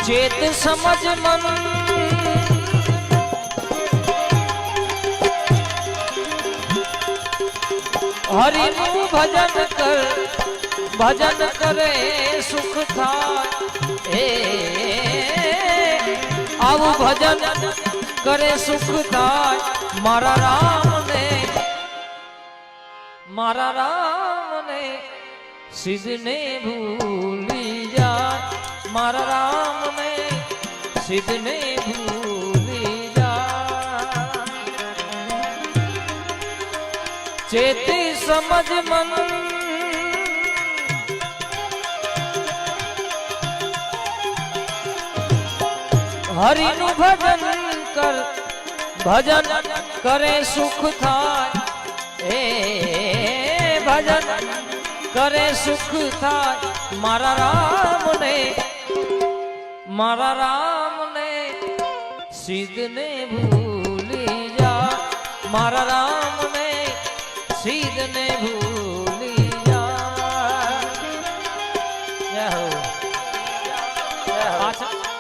ચેત સમજ મન હરિનું ભજન કર, ભજન કરે સુખ થાય એ આવું ભજન કરે સુખ થાય મારા રામને, મારા રામને સિદ્ધને ભૂલી જાય, મારા રામને સિદ્ધને ભૂલી જાય। ચેતે સમજ મન હરિનું ભજન કર, ભજન કરે સુખ થાય એ ભજન કરે સુખ થાય મારા રામને, મારા રામને સિદ્ધને ભૂલી જા, મારા રામને સિદ્ધને ભૂલી જા। જય હો, જય હો।